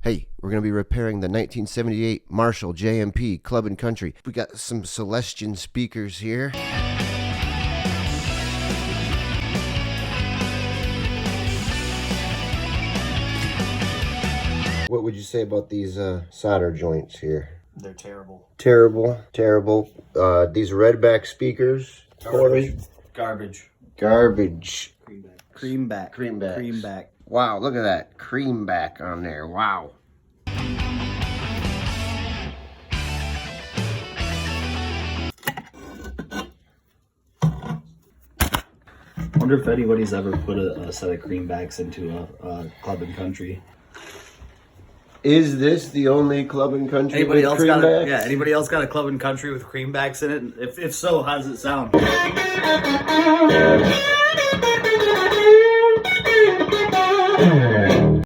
Hey, we're going to be repairing the 1978 Marshall JMP Club and Country. We got some Celestion speakers here. What would you say about these solder joints here? They're terrible. Terrible. These redback speakers. Garbage. Creambacks. Wow, look at that. Creamback on there. Wow. I wonder if anybody's ever put a set of creambacks into a club and country. Is this the only club and country Anybody with else got creambacks? anybody else got a club and country with creambacks in it? If so, how does it sound?